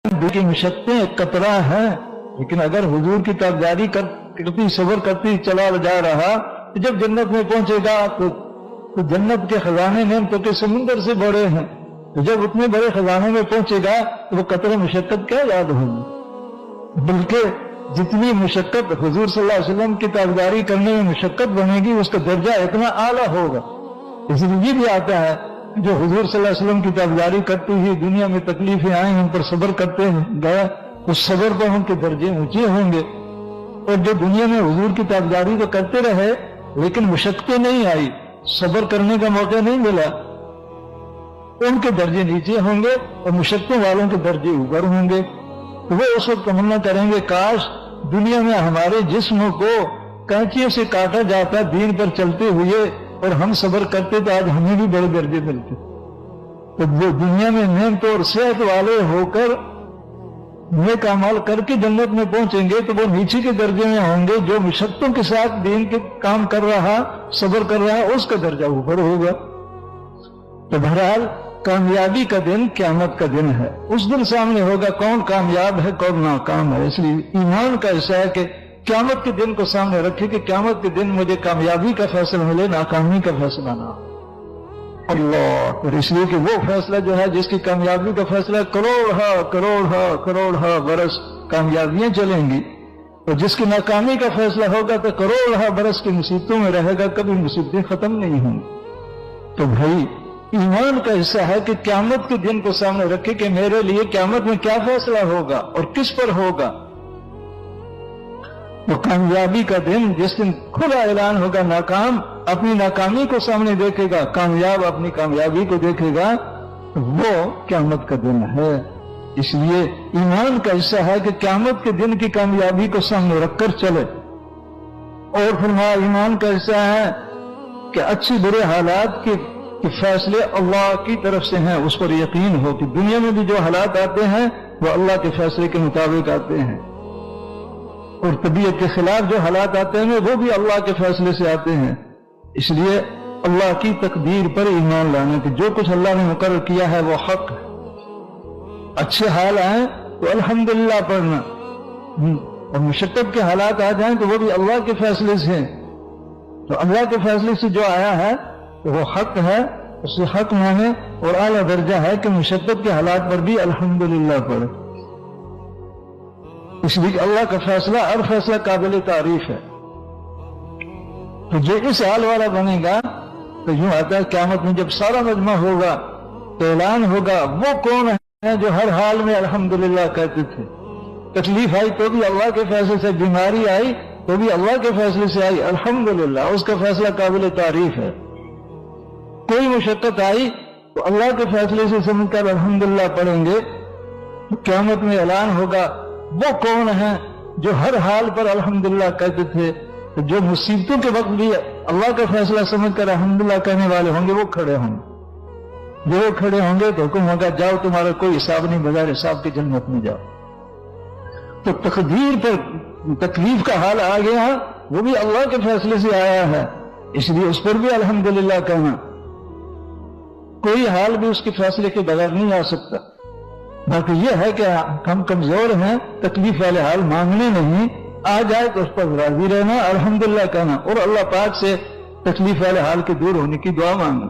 की मुशक्क़तें एक कतरा है, लेकिन अगर हुजूर की ताबदारी करती सब्र करती चला जा रहा तो जब जन्नत में पहुंचेगा तो जन्नत के खजाने नेमतों के समुंदर से बड़े हैं, तो जब उतने बड़े खजानों में पहुंचेगा तो वो कतरा मुशक्कत क्या याद होगी। बल्कि जितनी मुशक्कत हुजूर सल्लल्लाहु अलैहि वसल्लम की ताबदारी करने में मुशक्कत बनेगी उसका दर्जा इतना आला होगा। इसलिए ये भी आता है जो हुजूर सल्लल्लाहु अलैहि वसल्लम की ताबदारी करती हुई दुनिया में तकलीफें आई उन पर सब्र करते गए, उस सब्र पर उनके दर्जे ऊंचे होंगे। और जो दुनिया में हुजूर की ताबदारी तो करते रहे लेकिन मुशक्कतें नहीं आई, सब्र करने का मौका नहीं मिला, उनके दर्जे नीचे होंगे और मुशक्कतों वालों के दर्जे ऊपर होंगे। तो वो उस वक्त तमन्ना करेंगे काश दुनिया में हमारे जिस्म को कैंचियों से काटा जाता दीन पर चलते हुए और हम सब्र करते तो आज हमें भी बड़े दर्जे मिलते। तो वो दुनिया में नेमत और सेहत वाले होकर नेक अमाल करके जन्नत में पहुंचेंगे तो वो नीचे के दर्जे में होंगे। जो मुशक्कतों के साथ दीन के काम कर रहा, सब्र कर रहा, उसका दर्जा ऊपर होगा। तो बहरहाल कामयाबी का दिन क़यामत का दिन है। उस दिन सामने होगा कौन कामयाब है कौन नाकाम है। इसलिए ईमान का ऐसा है कि क़यामत के दिन को सामने रखे कि क़यामत के दिन मुझे कामयाबी का फैसला मिले, नाकामी का फैसला ना। अल्लाह। और इसलिए कि वो फैसला जो है जिसकी कामयाबी का फैसला करोड़ बरस कामयाबियां चलेंगी, और जिसकी नाकामी का फैसला होगा तो करोड़ बरस की मुसीबतों में रहेगा, कभी मुसीबतें खत्म नहीं होंगी। तो भाई ईमान का हिस्सा है कि क़यामत के दिन को सामने रखे कि मेरे लिए क़यामत में क्या फैसला होगा और किस पर होगा। तो कामयाबी का दिन जिस दिन खुला ऐलान होगा, नाकाम अपनी नाकामी को सामने देखेगा, कामयाब अपनी कामयाबी को देखेगा, वो क़यामत का दिन है। इसलिए ईमान का हिस्सा है कि क़यामत के दिन की कामयाबी को सामने रखकर चले। और फरमाया ईमान का हिस्सा है कि अच्छे बुरे हालात के फैसले अल्लाह की तरफ से हैं, उस पर यकीन हो कि दुनिया में भी जो हालात आते हैं वो अल्लाह के फैसले के मुताबिक आते हैं, और तबीयत के खिलाफ जो हालात आते हैं वो भी अल्लाह के फैसले से आते हैं। इसलिए अल्लाह की तकदीर पर ईमान लाना कि जो कुछ अल्लाह ने मुकर्रर किया है वो हक है। अच्छे हाल आए तो अल्हम्दुलिल्लाह पढ़ना, और मुशक्कत के हालात आ जाएं तो वो भी अल्लाह के फैसले से। तो अल्लाह के फैसले से जो आया है तो वो हक है, उससे हक माने, और आला दर्जा है कि मुशक्कत के हालात पर भी अल्हम्दुलिल्लाह पढ़े। इसलिए अल्लाह का फैसला हर फैसला काबिल तारीफ है। तो जो इस हाल वाला बनेगा तो यूं आता है क़यामत में जब सारा मजमा होगा तो ऐलान होगा वो कौन है जो हर हाल में अल्हम्दुलिल्लाह कहते थे। तकलीफ आई तो भी अल्लाह के फैसले से, बीमारी आई तो भी अल्लाह के फैसले से आई, अल्हम्दुलिल्लाह उसका फैसला काबिल तारीफ है। कोई मुशक्कत आई तो अल्लाह के फैसले से समझकर अल्हम्दुलिल्लाह पढ़ेंगे। तो क़यामत में ऐलान होगा वो कौन है जो हर हाल पर अल्हम्दुलिल्लाह कहते थे। तो जो मुसीबतों के वक्त भी अल्लाह का फैसला समझकर अल्हम्दुलिल्लाह कहने वाले होंगे वो खड़े होंगे। जो खड़े होंगे तो हुक्म होगा जाओ तुम्हारा कोई हिसाब नहीं, बगैर हिसाब के जन्नत में जाओ। तो तकदीर पर तकलीफ का हाल आ गया, वो भी अल्लाह के फैसले से आया है, इसलिए उस पर भी अल्हम्दुलिल्लाह कहना। कोई हाल भी उसके फैसले के बगैर नहीं आ सकता। बाकी यह है कि हम कमजोर हैं, तकलीफ वाले हाल मांगने नहीं, आ जाए तो उस पर राजी रहना, अल्हम्दुलिल्लाह कहना, और अल्लाह पाक से तकलीफ वाले हाल के दूर होने की दुआ मांगना।